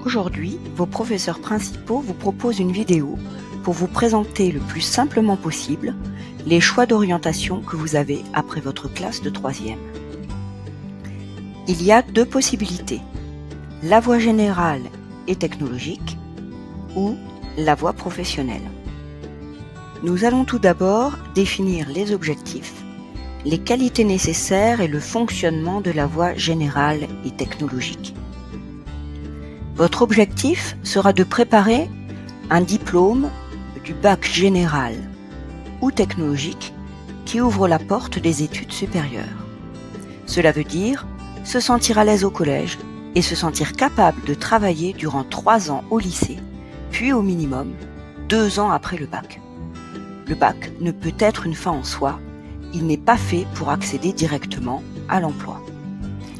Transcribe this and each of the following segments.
Aujourd'hui, vos professeurs principaux vous proposent une vidéo pour vous présenter le plus simplement possible les choix d'orientation que vous avez après votre classe de 3e. Il y a deux possibilités, la voie générale et technologique ou la voie professionnelle. Nous allons tout d'abord définir les objectifs, les qualités nécessaires et le fonctionnement de la voie générale et technologique. Votre objectif sera de préparer un diplôme du bac général ou technologique qui ouvre la porte des études supérieures. Cela veut dire se sentir à l'aise au collège et se sentir capable de travailler durant 3 ans au lycée, puis au minimum 2 ans après le bac. Le bac ne peut être une fin en soi, il n'est pas fait pour accéder directement à l'emploi.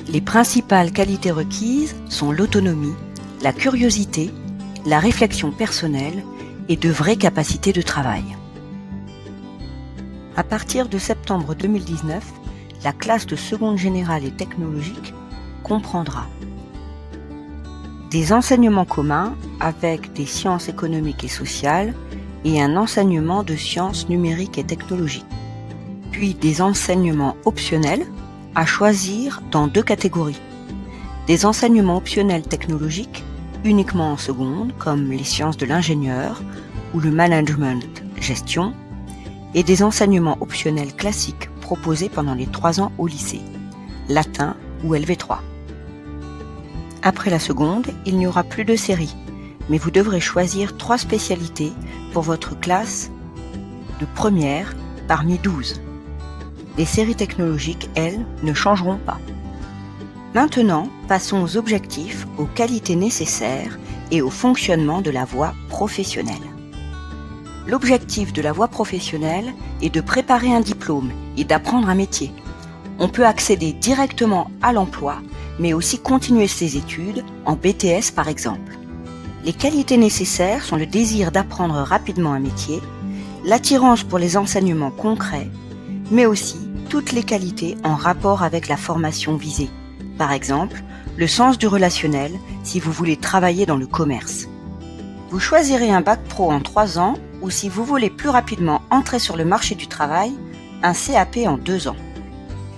Les principales qualités requises sont l'autonomie, la curiosité, la réflexion personnelle et de vraies capacités de travail. À partir de septembre 2019, la classe de seconde générale et technologique comprendra des enseignements communs avec des sciences économiques et sociales et un enseignement de sciences numériques et technologiques, puis des enseignements optionnels à choisir dans 2 catégories. Des enseignements optionnels technologiques uniquement en seconde, comme les sciences de l'ingénieur ou le management-gestion, et des enseignements optionnels classiques proposés pendant les 3 ans au lycée, latin ou LV3. Après la seconde, il n'y aura plus de séries, mais vous devrez choisir 3 spécialités pour votre classe de première parmi 12. Les séries technologiques, elles, ne changeront pas. Maintenant, passons aux objectifs, aux qualités nécessaires et au fonctionnement de la voie professionnelle. L'objectif de la voie professionnelle est de préparer un diplôme et d'apprendre un métier. On peut accéder directement à l'emploi, mais aussi continuer ses études en BTS par exemple. Les qualités nécessaires sont le désir d'apprendre rapidement un métier, l'attirance pour les enseignements concrets, mais aussi toutes les qualités en rapport avec la formation visée. Par exemple, le sens du relationnel si vous voulez travailler dans le commerce. Vous choisirez un bac pro en 3 ans ou si vous voulez plus rapidement entrer sur le marché du travail, un CAP en 2 ans.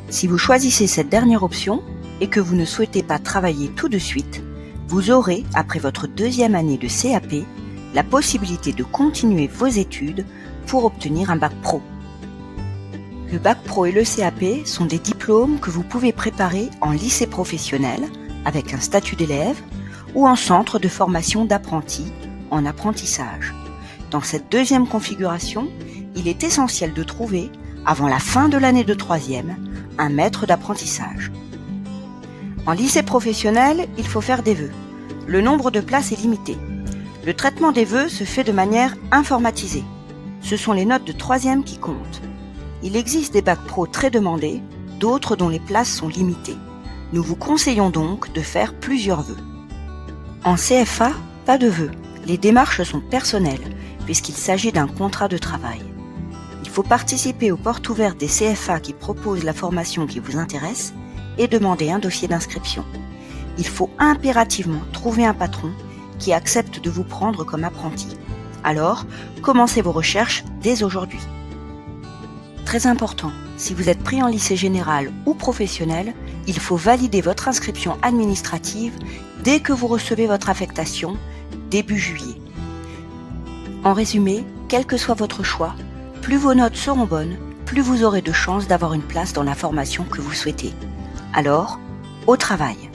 Si vous choisissez cette dernière option et que vous ne souhaitez pas travailler tout de suite, vous aurez, après votre 2e année de CAP, la possibilité de continuer vos études pour obtenir un bac pro. Le bac pro et le CAP sont des diplômes que vous pouvez préparer en lycée professionnel avec un statut d'élève ou en centre de formation d'apprentis en apprentissage. Dans cette 2e configuration, il est essentiel de trouver, avant la fin de l'année de 3e, un maître d'apprentissage. En lycée professionnel, il faut faire des vœux. Le nombre de places est limité. Le traitement des vœux se fait de manière informatisée. Ce sont les notes de 3e qui comptent. Il existe des bacs pro très demandés, d'autres dont les places sont limitées. Nous vous conseillons donc de faire plusieurs vœux. En CFA, pas de vœux. Les démarches sont personnelles, puisqu'il s'agit d'un contrat de travail. Il faut participer aux portes ouvertes des CFA qui proposent la formation qui vous intéresse et demander un dossier d'inscription. Il faut impérativement trouver un patron qui accepte de vous prendre comme apprenti. Alors, commencez vos recherches dès aujourd'hui. Très important, si vous êtes pris en lycée général ou professionnel, il faut valider votre inscription administrative dès que vous recevez votre affectation, début juillet. En résumé, quel que soit votre choix, plus vos notes seront bonnes, plus vous aurez de chances d'avoir une place dans la formation que vous souhaitez. Alors, au travail!